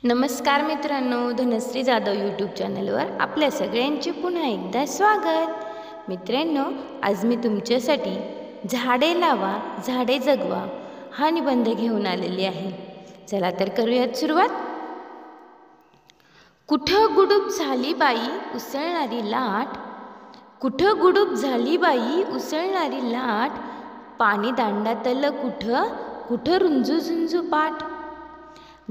नमस्कार मित्रांनो, धनश्री जाधव यूट्यूब चॅनलवर आपल्या सगळ्यांचे पुन्हा एकदा स्वागत। मित्रांनो, आज मी तुमच्यासाठी झाडे लावा झाडे जगवा हा निबंध घेऊन आलेली आहे। चला तर करूयात सुरुवात। कुठं गुडूप झाली बाई उसळणारी लाट, कुठं गुडूप झाली बाई उसळणारी लाट, पाणी दांडातलं कुठं कुठं रुंजू झुंजू पाठ,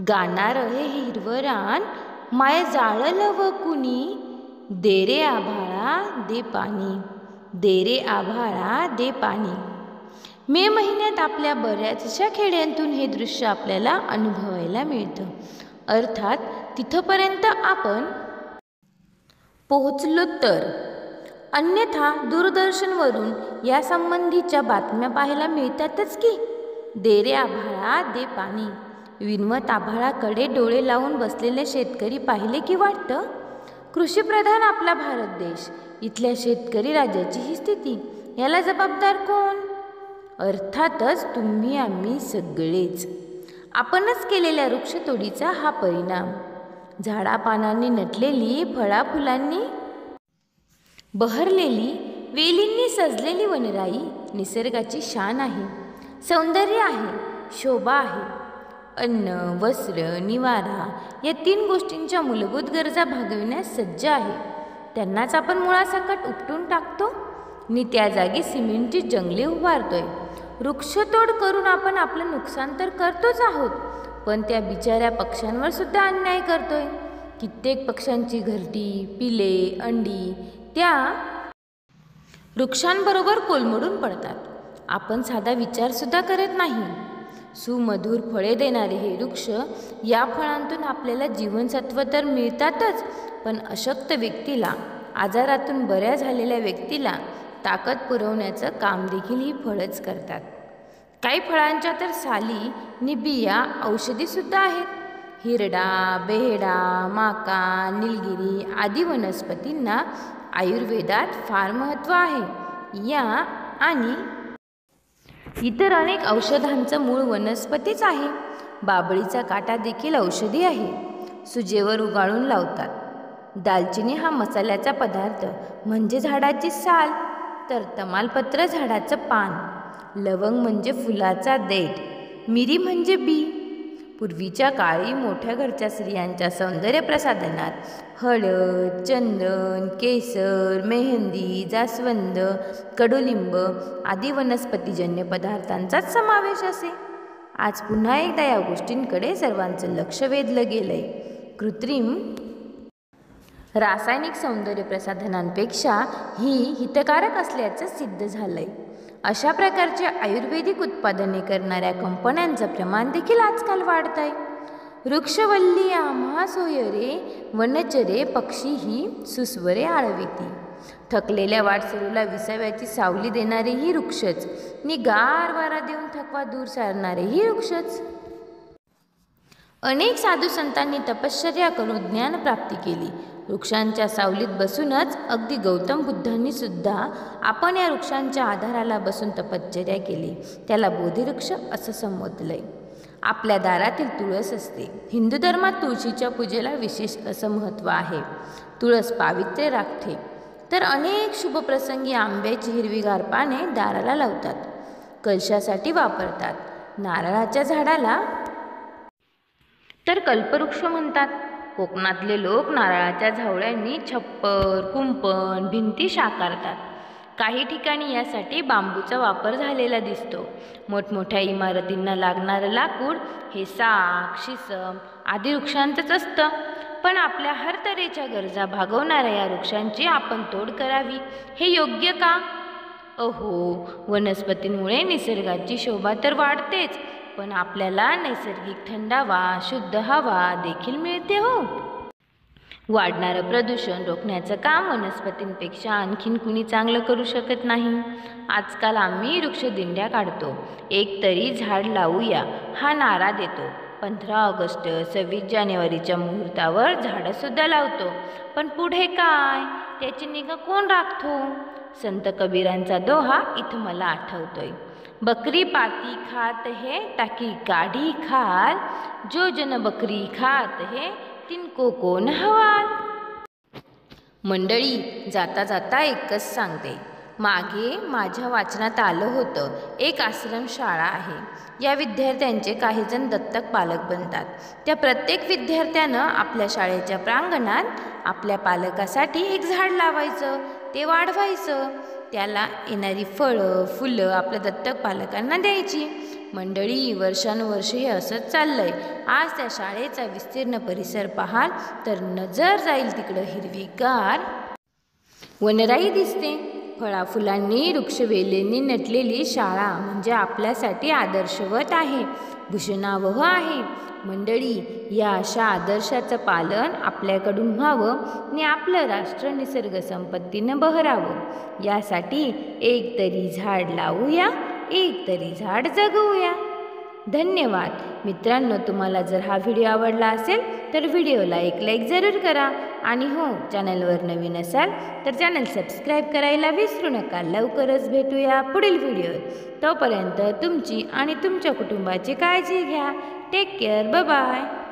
गाणार हे हिरवं रान माय जाळलं व कुणी, दे रे आभाळा दे पाणी, दे रे आभाळा दे पाणी। मे महिन्यात आपल्या बऱ्याचशा खेड्यांतून हे दृश्य आपल्याला अनुभवायला मिळतं। अर्थात तिथपर्यंत आपण पोहोचलो तर, अन्यथा दूरदर्शनवरून या संबंधीच्या बातम्या पाहायला मिळतातच की। दे रे आभाळा दे पाणी। विनवत आभाळाकडे डोळे लावून बसलेले शेतकरी पाहिले की वाटतं, कृषीप्रधान आपला भारत देश, इथल्या शेतकरी राजाची ही स्थिती, याला जबाबदार कोण? अर्थातच तुम्ही आम्ही सगळेच। आपणच केलेल्या वृक्षतोडीचा हा परिणाम। झाडापानांनी नटलेली, फळाफुलांनी बहरलेली, वेलींनी सजलेली वनराई निसर्गाची शान आहे, सौंदर्य आहे, शोभा आहे। अन्न, वस्त्र, निवारा या तीन गोष्टींच्या मूलभूत गरजा भागविण्यास सज्ज आहे। त्यांनाच आपण मुळासकट उपटून टाकतो आणि त्या जागी सिमेंटची जंगले उभारतोय। वृक्षतोड करून आपण आपलं नुकसान तर करतोच आहोत, पण त्या बिचाऱ्या पक्ष्यांवर सुद्धा अन्याय करतोय। कित्येक पक्ष्यांची घरटी, पिले, अंडी त्या वृक्षांबरोबर कोलमडून पडतात। आपण साधा विचार सुद्धा करत नाही। सुमधुर फळे देणारे हे वृक्ष, या फळांतून आपल्याला जीवनसत्व तर मिळतातच, पण अशक्त व्यक्तीला, आजारातून बऱ्या झालेल्या व्यक्तीला ताकद पुरवण्याचं काम देखील ही फळच करतात। काही फळांच्या तर साली नि बिया औषधी सुद्धा आहेत। हिरडा, बेहडा, माका, निलगिरी आदी वनस्पतींना आयुर्वेदात फार महत्त्व आहे। या आणि इतर अनेक औषधांचं मूळ वनस्पतीच आहे। बाबळीचा काटा देखील औषधी आहे, सुजेवर उगाळून लावतात। दालचिनी हा मसाल्याचा पदार्थ म्हणजे झाडाची साल, तर तमालपत्र झाडाचं पान, लवंग म्हणजे फुलाचा देठ, मिरी म्हणजे बी। पूर्वीच्या काळी मोठ्या घरच्या स्त्रियांच्या सौंदर्य प्रसाधनात हळद, चंदन, केसर, मेहंदी, जास्वंद, कडुलिंब आदी वनस्पतीजन्य पदार्थांचाच समावेश असे। आज पुन्हा एकदा या गोष्टींकडे सर्वांचं लक्ष वेधलं गेलंय। कृत्रिम रासायनिक सौंदर्य प्रसाधनांपेक्षा ही हितकारक असल्याचं सिद्ध झालंय। अशा प्रकारचे आयुर्वेदिक उत्पादने करणाऱ्या कंपन्यांचं प्रमाण देखील आजकाल वाढतंय। वृक्षवल्ली आम्हा सोयरे, वनचरे पक्षी ही सुस्वरे आळविती। थकलेल्या वाटसरूला विसाव्याची सावली देणारेही वृक्षच, नि गार वारा देऊन थकवा दूर सारणारेही वृक्षच। अनेक साधू संतांनी तपश्चर्या करून ज्ञानप्राप्ती केली। वृक्षांच्या सावलीत बसूनच अगदी गौतम बुद्धांनी सुद्धा आपण या वृक्षांच्या आधाराला बसून तपश्चर्या केली, त्याला बोधिवृक्ष असं संबोधलंय। आपल्या दारातील तुळस असते। हिंदू धर्मात तुळशीच्या पूजेला विशेष असं महत्त्व आहे। तुळस पावित्र्य राखते, तर अनेक शुभप्रसंगी आंब्याची हिरवीगार पाने दाराला लावतात, कलशासाठी वापरतात। नारळाच्या झाडाला तर कल्पवृक्ष म्हणतात। कोकणातले लोक नारळाच्या झावळ्यांनी छप्पर, कुंपण, भिंती साकारतात। काही ठिकाणी यासाठी बांबूचा वापर झालेला दिसतो। मोठमोठ्या इमारतींना लागणारं लाकूड हे साग, शिसम आदी वृक्षांचंच असतं, पण आपल्या हर तऱ्हेच्या गरजा भागवणाऱ्या या वृक्षांची आपण तोड करावी, हे योग्य का? अहो, वनस्पतींमुळे निसर्गाची शोभा तर वाढतेच, पण आपल्याला नैसर्गिक थंडावा, शुद्ध हवा देखील मिळते हो। वाढणारं प्रदूषण रोखण्याचं काम वनस्पतींपेक्षा आणखीन कुणी चांगलं करू शकत नाही। आजकाल आम्ही वृक्षदिंड्या काढतो, एक तरी झाड लावूया हा नारा देतो। 15 ऑगस्ट, 26 जानेवारीच्या मुहूर्तावर झाडंसुद्धा लावतो, पण पुढे काय, त्याची निगा कोण राखतो? संत कबीरांचा दोहा इथं मला आठवतोय। बकरी पाती खात है ताकि गाढ़ी खाल, जो जन बकरी खात है तिनको कोण हवाल। मंडळी, जाता जाता एकच सांगते, मागे माझ्या वाचनात आलं होतं, एक आश्रमशाळा आहे। या विद्यार्थ्यांचे काही जण दत्तक पालक बनतात। त्या प्रत्येक विद्यार्थ्यानं आपल्या शाळेच्या प्रांगणात आपल्या पालकासाठी एक झाड लावायचं, ते वाढवायचं, त्याला येणारी फळं फुलं आपल्या दत्तक पालकांना द्यायची। मंडळी, वर्षानुवर्ष हे असंच चाललंय। आज त्या शाळेचा विस्तीर्ण परिसर पाहाल तर नजर जाईल तिकडं हिरवीगार वनराई दिसते। फळाफुलांनी वृक्षवेलींनी नटलेली शाळा म्हणजे आपल्यासाठी आदर्शवत आहे, भूषणावह आहे। मंडळी, या अशा आदर्शाचं पालन आपल्याकडून व्हावं आणि आपलं राष्ट्र निसर्ग संपत्तीनं बहरावं, यासाठी एक तरी झाड लावूया, एक तरी झाड जगवूया। धन्यवाद मित्रांनो, तुम्हाला जर हा व्हिडिओ आवडला असेल तर व्हिडिओला एक लाईक जरूर करा आणि हो, चॅनलवर नवीन असाल तर चॅनल सबस्क्राईब करायला विसरू नका। लवकरच भेटूया पुढील व्हिडिओत। तोपर्यंत तुमची आणि तुमच्या कुटुंबाची काळजी घ्या। Take care, bye bye.